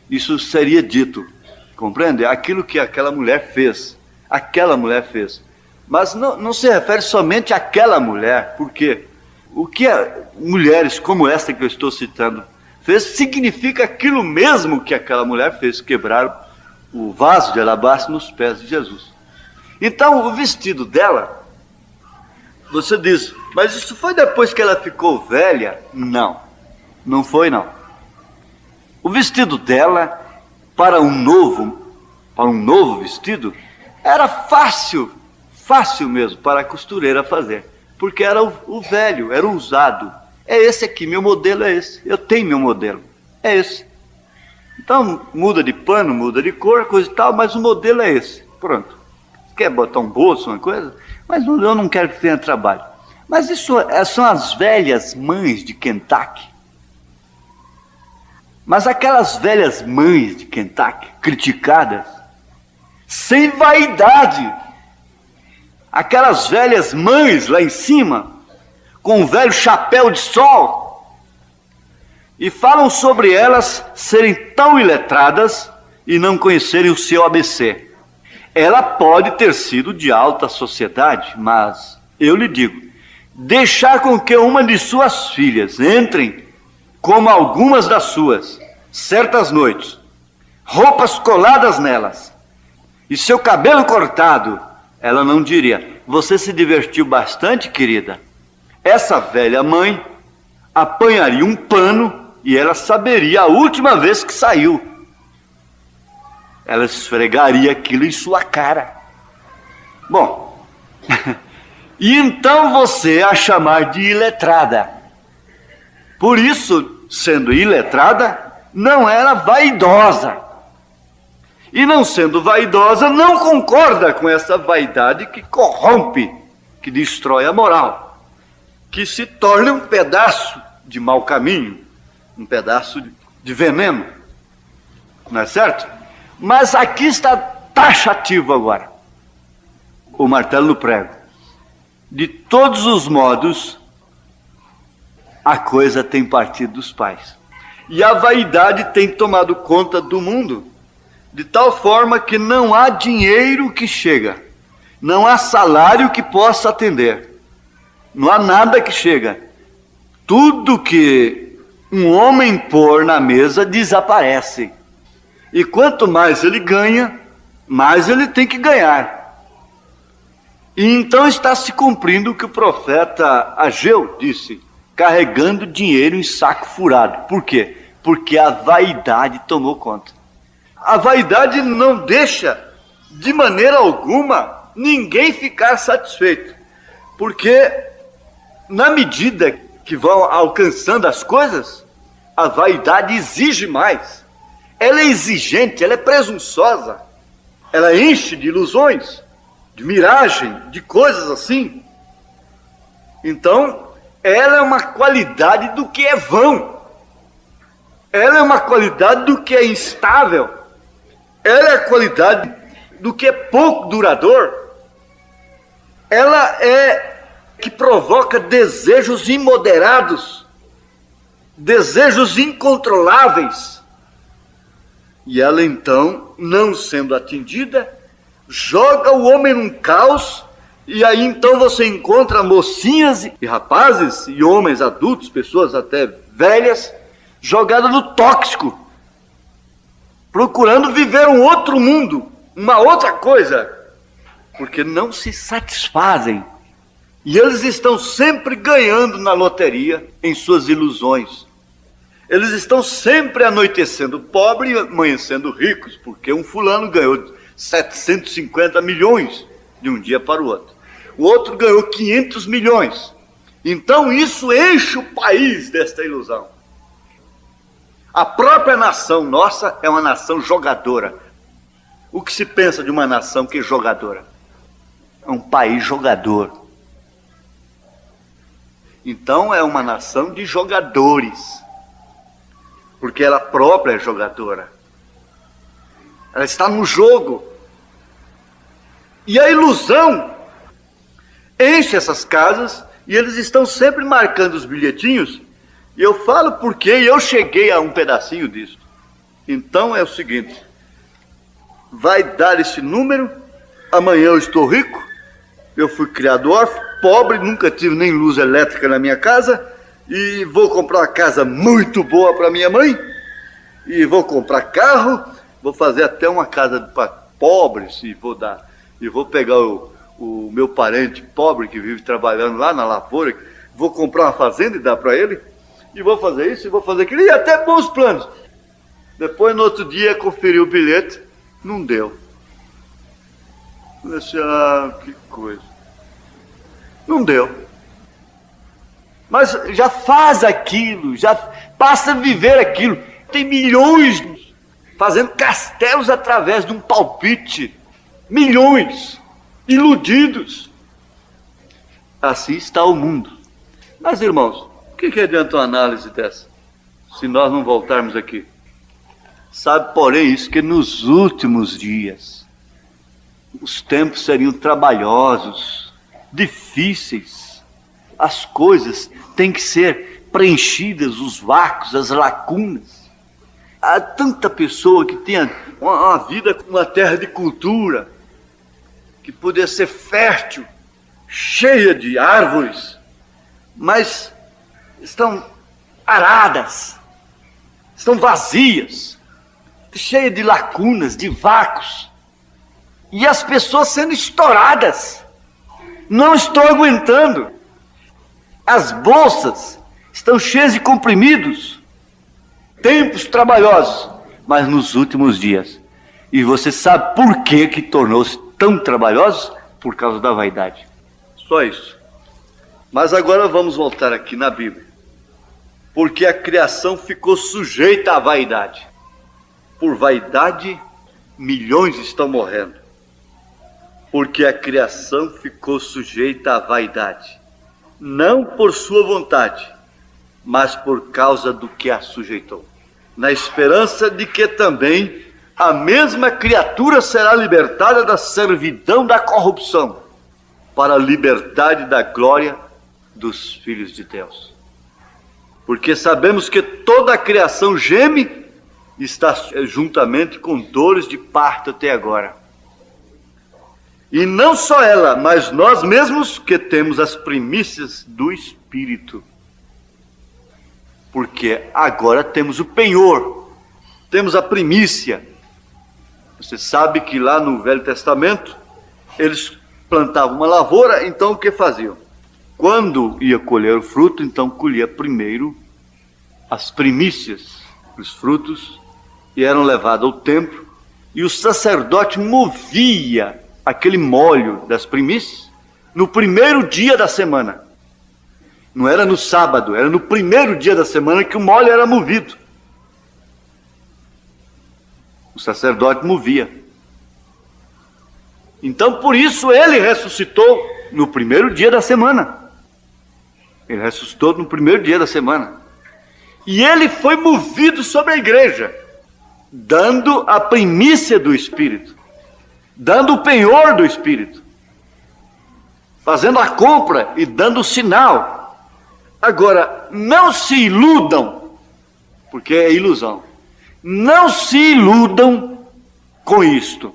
S2: isso seria dito. Compreende? Aquilo que aquela mulher fez. Aquela mulher fez. Mas não se refere somente àquela mulher, porque o que mulheres como esta que eu estou citando fez, significa aquilo mesmo que aquela mulher fez, quebraram o vaso de alabastro nos pés de Jesus. Então, o vestido dela, você diz, mas isso foi depois que ela ficou velha? Não, não foi não. O vestido dela, para um novo vestido, era fácil mesmo para a costureira fazer, porque era o velho, era o usado. É esse aqui, meu modelo é esse, eu tenho meu modelo, é esse. Então, muda de pano, muda de cor, coisa e tal, mas o modelo é esse, pronto. Quer botar um bolso, uma coisa? Mas eu não quero que tenha trabalho. Mas isso são as velhas mães de Kentucky. Mas aquelas velhas mães de Kentucky, criticadas, sem vaidade. Aquelas velhas mães lá em cima, com um velho chapéu de sol, e falam sobre elas serem tão iletradas e não conhecerem o seu ABC. Ela pode ter sido de alta sociedade, mas eu lhe digo, deixar com que uma de suas filhas entrem, como algumas das suas, certas noites, roupas coladas nelas, e seu cabelo cortado, ela não diria, você se divertiu bastante, querida? Essa velha mãe apanharia um pano e ela saberia a última vez que saiu. Ela esfregaria aquilo em sua cara. Bom, e então você a chamar de iletrada. Por isso, sendo iletrada, não era vaidosa. E não sendo vaidosa, não concorda com essa vaidade que corrompe, que destrói a moral, que se torna um pedaço de mau caminho, um pedaço de veneno. Não é certo? Mas aqui está taxativo agora o martelo no prego. De todos os modos, a coisa tem partido dos pais. E a vaidade tem tomado conta do mundo, de tal forma que não há dinheiro que chega, não há salário que possa atender, não há nada que chega. Tudo que um homem pôr na mesa desaparece. E quanto mais ele ganha, mais ele tem que ganhar. E então está se cumprindo o que o profeta Ageu disse, carregando dinheiro em saco furado. Por quê? Porque a vaidade tomou conta. A vaidade não deixa, de maneira alguma, ninguém ficar satisfeito. Porque, na medida que vão alcançando as coisas, a vaidade exige mais. Ela é exigente, ela é presunçosa, ela enche de ilusões, de miragem, de coisas assim. Então, ela é uma qualidade do que é vão, ela é uma qualidade do que é instável, ela é a qualidade do que é pouco duradouro, ela é que provoca desejos imoderados, desejos incontroláveis. E ela então, não sendo atendida, joga o homem num caos, e aí então você encontra mocinhas e rapazes, e homens adultos, pessoas até velhas, jogadas no tóxico, procurando viver um outro mundo, uma outra coisa, porque não se satisfazem. E eles estão sempre ganhando na loteria, em suas ilusões. Eles estão sempre anoitecendo pobres e amanhecendo ricos, porque um fulano ganhou 750 milhões de um dia para o outro. O outro ganhou 500 milhões. Então isso enche o país desta ilusão. A própria nação nossa é uma nação jogadora. O que se pensa de uma nação que é jogadora? É um país jogador. Então é uma nação de jogadores. Porque ela própria é jogadora. Ela está no jogo. E a ilusão enche essas casas e eles estão sempre marcando os bilhetinhos. E eu falo porque eu cheguei a um pedacinho disso. Então é o seguinte: vai dar esse número, amanhã eu estou rico, eu fui criado órfão, pobre, nunca tive nem luz elétrica na minha casa, e vou comprar uma casa muito boa para minha mãe, e vou comprar carro, Vou fazer até uma casa para pobres e vou dar. E vou pegar o meu parente pobre que vive trabalhando lá na lavoura, vou comprar uma fazenda e dar para ele, e vou fazer isso, e vou fazer aquilo, e até bons planos. Depois, no outro dia, conferi o bilhete, não deu. Eu disse, que coisa. Não deu. Mas já faz aquilo, já passa a viver aquilo. Tem milhões fazendo castelos através de um palpite. Milhões iludidos. Assim está o mundo. Mas, irmãos, o que adianta uma análise dessa, se nós não voltarmos aqui? Sabe, porém, isso que nos últimos dias os tempos seriam trabalhosos, difíceis. As coisas têm que ser preenchidas, os vácuos, as lacunas. Há tanta pessoa que tem uma vida com uma terra de cultura, que poderia ser fértil, cheia de árvores, mas estão aradas, estão vazias, cheias de lacunas, de vácuos. E as pessoas sendo estouradas. Não estou aguentando. As bolsas estão cheias de comprimidos. Tempos trabalhosos, mas nos últimos dias. E você sabe por que tornou-se tão trabalhosos? Por causa da vaidade. Só isso. Mas agora vamos voltar aqui na Bíblia. Porque a criação ficou sujeita à vaidade. Por vaidade, milhões estão morrendo. Porque a criação ficou sujeita à vaidade. Não por sua vontade, mas por causa do que a sujeitou. Na esperança de que também a mesma criatura será libertada da servidão da corrupção, para a liberdade da glória dos filhos de Deus. Porque sabemos que toda a criação geme e está juntamente com dores de parto até agora. E não só ela, mas nós mesmos que temos as primícias do Espírito. Porque agora temos o penhor, temos a primícia. Você sabe que lá no Velho Testamento, eles plantavam uma lavoura, então o que faziam? Quando ia colher o fruto, então colhia primeiro as primícias, os frutos, e eram levados ao templo, e o sacerdote movia aquele molho das primícias no primeiro dia da semana. Não era no sábado, era no primeiro dia da semana que o molho era movido. O sacerdote movia. Então, por isso, ele ressuscitou no primeiro dia da semana. Ele ressuscitou no primeiro dia da semana. E ele foi movido sobre a igreja, dando a primícia do Espírito, dando o penhor do Espírito, fazendo a compra e dando o sinal. Agora, não se iludam, porque é ilusão. Não se iludam com isto,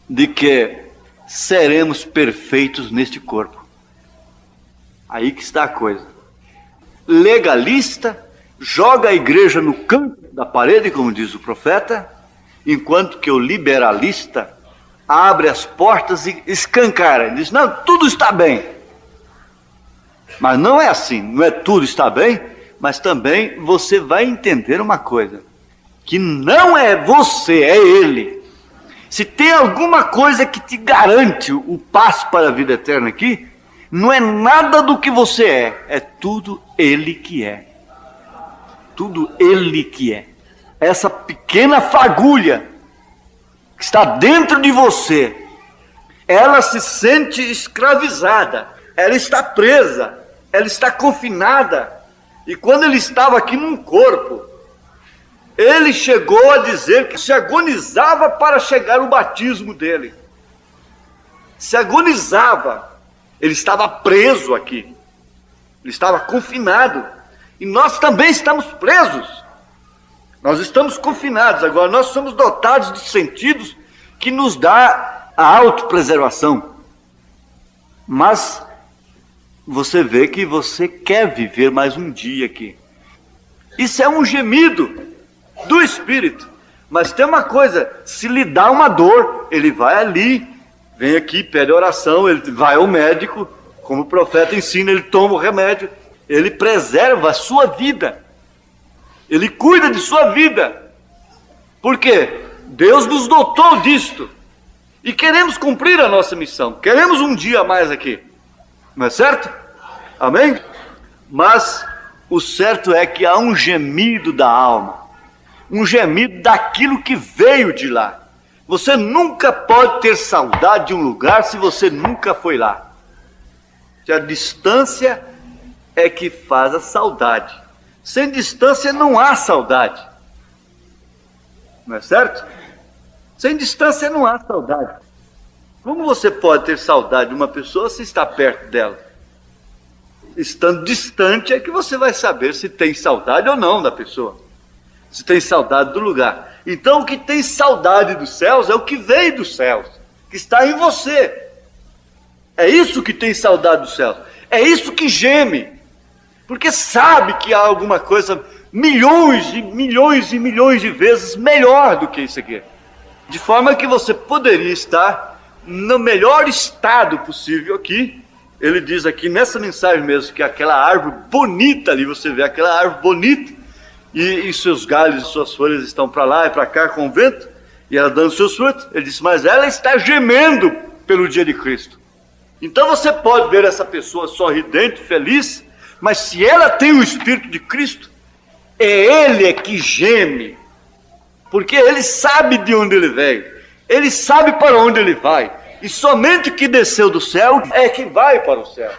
S2: de que seremos perfeitos neste corpo. Aí que está a coisa. Legalista joga a igreja no canto da parede, como diz o profeta, enquanto que o liberalista abre as portas e escancara. Diz, não, tudo está bem. Mas não é assim, não é tudo está bem, mas também você vai entender uma coisa, que não é você, é ele. Se tem alguma coisa que te garante o passo para a vida eterna aqui, não é nada do que você é tudo ele que é. Tudo ele que é. Essa pequena fagulha que está dentro de você, ela se sente escravizada, ela está presa, ela está confinada. E quando ele estava aqui num corpo, ele chegou a dizer que se agonizava para chegar o batismo dele. Se agonizava. Ele estava preso aqui. Ele estava confinado. E nós também estamos presos. Nós estamos confinados. Agora nós somos dotados de sentidos que nos dá a autopreservação. Mas você vê que você quer viver mais um dia aqui. Isso é um gemido do Espírito. Mas tem uma coisa, se lhe dá uma dor, ele vai ali, vem aqui, pede oração, ele vai ao médico, como o profeta ensina, ele toma o remédio, ele preserva a sua vida, ele cuida de sua vida. Por quê? Deus nos dotou disto. E queremos cumprir a nossa missão. Queremos um dia a mais aqui. Não é certo? Amém? Mas o certo é que há um gemido da alma. Um gemido daquilo que veio de lá. Você nunca pode ter saudade de um lugar se você nunca foi lá. Se a distância é que faz a saudade. Sem distância não há saudade. Não é certo? Sem distância não há saudade. Como você pode ter saudade de uma pessoa se está perto dela? Estando distante é que você vai saber se tem saudade ou não da pessoa. Se tem saudade do lugar. Então o que tem saudade dos céus é o que veio dos céus, que está em você. É isso que tem saudade dos céus. É isso que geme. Porque sabe que há alguma coisa milhões e milhões e milhões de vezes melhor do que isso aqui. De forma que você poderia estar no melhor estado possível aqui. Ele diz aqui nessa mensagem mesmo que aquela árvore bonita ali, você vê aquela árvore bonita, e seus galhos e suas folhas estão para lá e para cá com o vento, e ela dando seus frutos. Ele disse, mas ela está gemendo pelo dia de Cristo. Então você pode ver essa pessoa sorridente, feliz, mas se ela tem o Espírito de Cristo, é Ele que geme, porque Ele sabe de onde Ele veio, Ele sabe para onde Ele vai, e somente o que desceu do céu é que vai para o céu.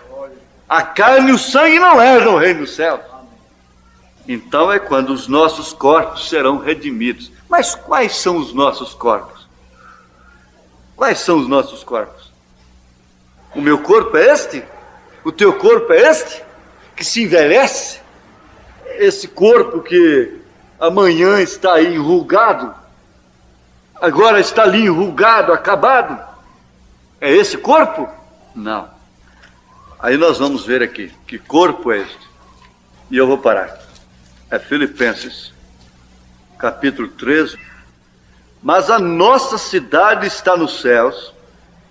S2: A carne e o sangue não herdam o reino dos céus. Então é quando os nossos corpos serão redimidos. Mas quais são os nossos corpos? Quais são os nossos corpos? O meu corpo é este? O teu corpo é este? Que se envelhece? Esse corpo que amanhã está aí enrugado, agora está ali enrugado, acabado. É esse corpo? Não. Aí nós vamos ver aqui, que corpo é este? E eu vou parar. É Filipenses, capítulo 13. Mas a nossa cidade está nos céus,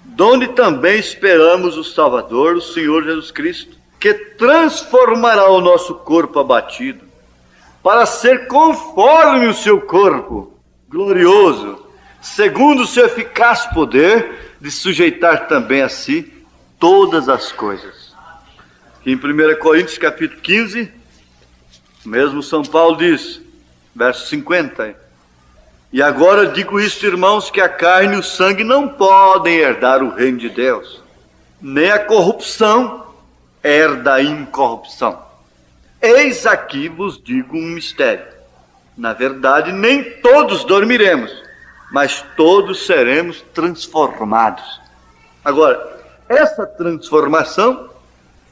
S2: donde também esperamos o Salvador, o Senhor Jesus Cristo, que transformará o nosso corpo abatido, para ser conforme o seu corpo glorioso, segundo o seu eficaz poder, de sujeitar também a si todas as coisas. Aqui em 1 Coríntios capítulo 15, mesmo São Paulo diz, verso 50, e agora digo isto, irmãos, que a carne e o sangue não podem herdar o reino de Deus, nem a corrupção herda a incorrupção. Eis aqui vos digo um mistério. Na verdade, nem todos dormiremos, mas todos seremos transformados. Agora, essa transformação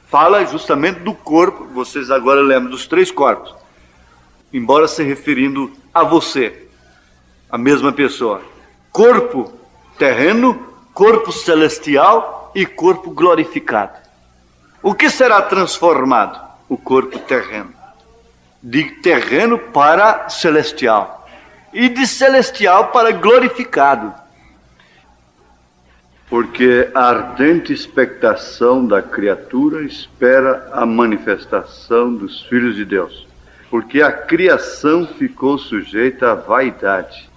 S2: fala justamente do corpo. Vocês agora lembram dos 3 corpos, embora se referindo a você, a mesma pessoa. Corpo terreno, corpo celestial e corpo glorificado. O que será transformado? O corpo terreno. De terreno para celestial. E de celestial para glorificado. Porque a ardente expectação da criatura espera a manifestação dos filhos de Deus. Porque a criação ficou sujeita à vaidade,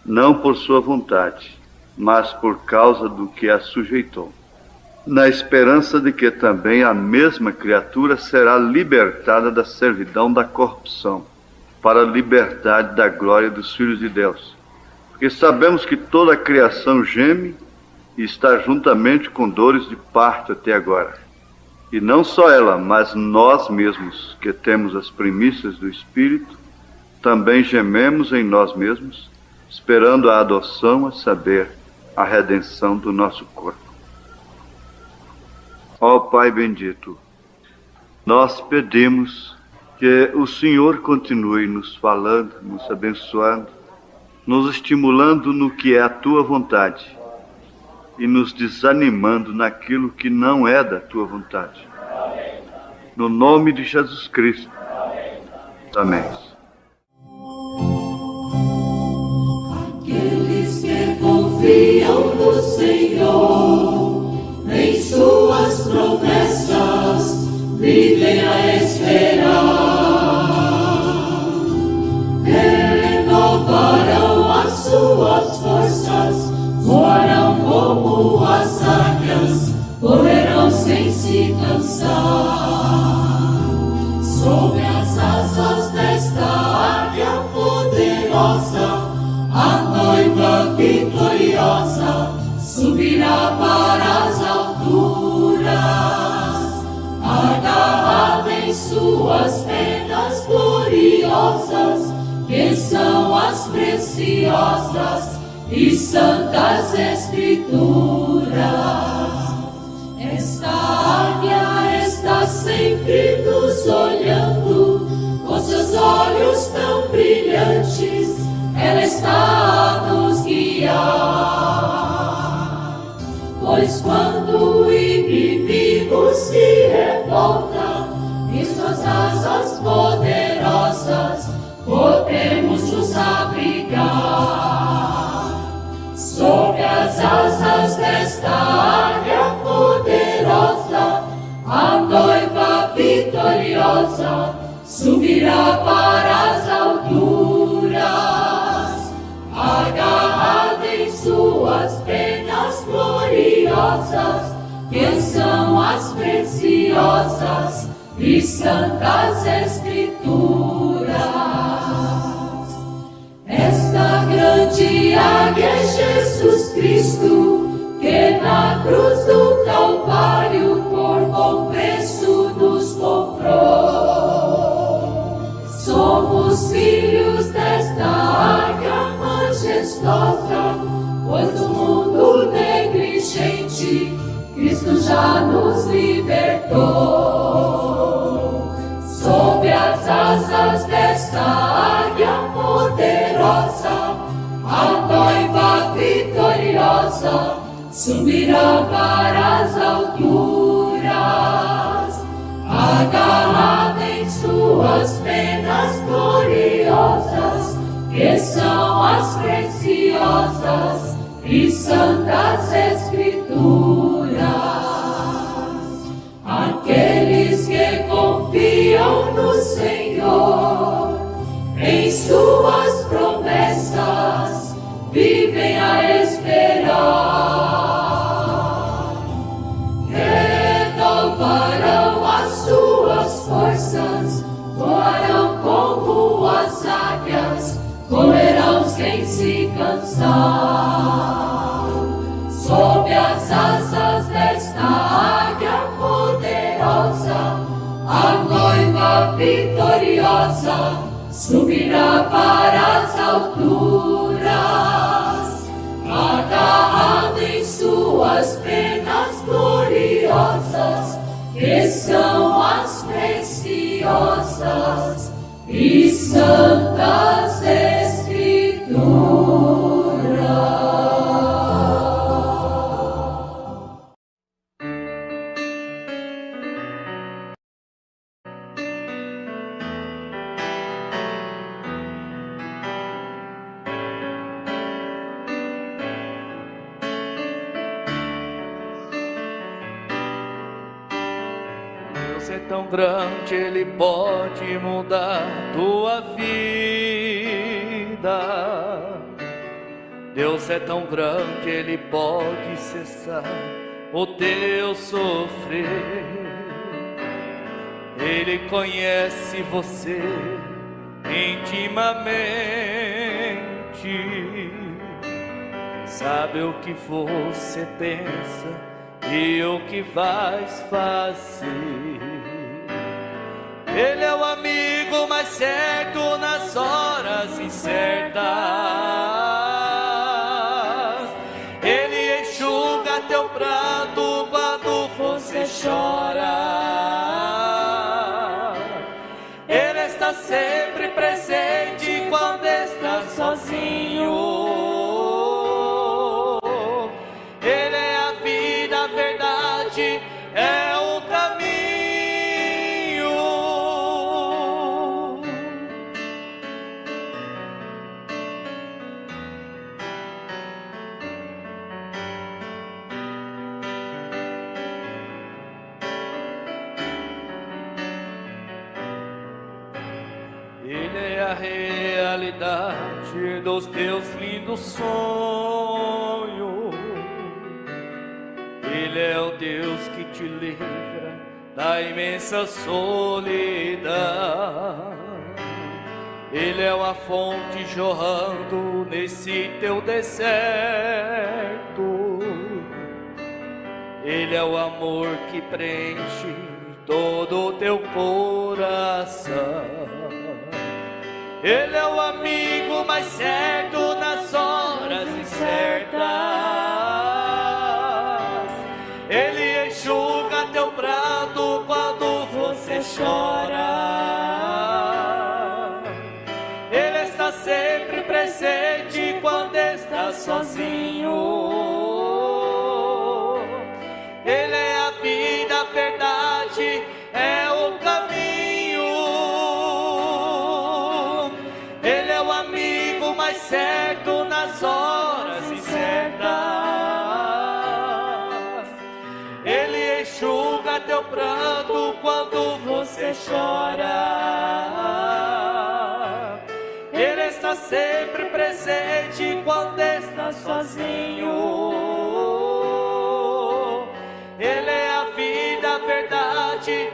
S2: não por sua vontade, mas por causa do que a sujeitou, na esperança de que também a mesma criatura será libertada da servidão da corrupção, para a liberdade da glória dos filhos de Deus. Porque sabemos que toda a criação geme e está juntamente com dores de parto até agora. E não só ela, mas nós mesmos, que temos as primícias do Espírito, também gememos em nós mesmos, esperando a adoção, a saber, a redenção do nosso corpo. Ó Pai bendito, nós pedimos que o Senhor continue nos falando, nos abençoando, nos estimulando no que é a Tua vontade e nos desanimando naquilo que não é da Tua vontade. No nome de Jesus Cristo. Amém.
S1: vivem a esperar. Renovarão as suas forças, voarão como as águias, correrão sem se cansar. Sob as asas desta águia poderosa, a noiva vitoriosa subirá para as alturas, agarrada em suas penas gloriosas, que são as preciosas e santas escrituras. Esta águia está sempre nos olhando, com seus olhos tão brilhantes, ela está a nos guiar. Pois quando o inimigo se revolta, em suas asas poderosas podemos nos abrigar. Sob as asas desta águia poderosa, a noiva vitoriosa subirá para as alturas, agarrada em suas penas gloriosas, que são as preciosas e santas escrituras. Esta grande águia é Jesus Cristo, que na cruz do Calvário por bom preço nos comprou. Somos filhos desta águia majestosa, pois do mundo negligente Cristo já nos libertou. Sob as asas desta águia poderosa, a noiva vitoriosa subirá para as alturas, agarrada em suas penas gloriosas, que são as preciosas e santas escrituras. Aqueles que confiam no Senhor, em suas promessas vivem a esperar. Renovarão as suas forças, voarão como as águias, correrão sem se cansar. Sob as asas desta águia poderosa, a noiva vitoriosa subirá para as alturas, agarrada em suas penas gloriosas, que são as preciosas e santas escrituras.
S3: Deus é tão grande, Ele pode mudar tua vida. Deus é tão grande, Ele pode cessar o teu sofrer. Ele conhece você intimamente, sabe o que você pensa e o que vais fazer. Ele é o amigo mais certo nas horas incertas. Ele enxuga teu pranto quando você chora. Ele está sempre presente quando está sozinho. Ele é a vida, a verdade, é o caminho. a realidade dos teus lindos sonhos. Ele é o Deus que te livra da imensa solidão. Ele é uma fonte jorrando nesse teu deserto. Ele é o amor que preenche todo o teu coração. Ele é o amigo mais certo nas horas incertas. Ele enxuga teu pranto quando você chora. Ele está sempre presente quando está sozinho. Ele é a vida, a verdade, é o caminho. Ele é o amigo mais certo nas horas incertas. Ele enxuga teu pranto quando você chora. Ele está sempre presente quando está sozinho. Ele é a vida, a verdade,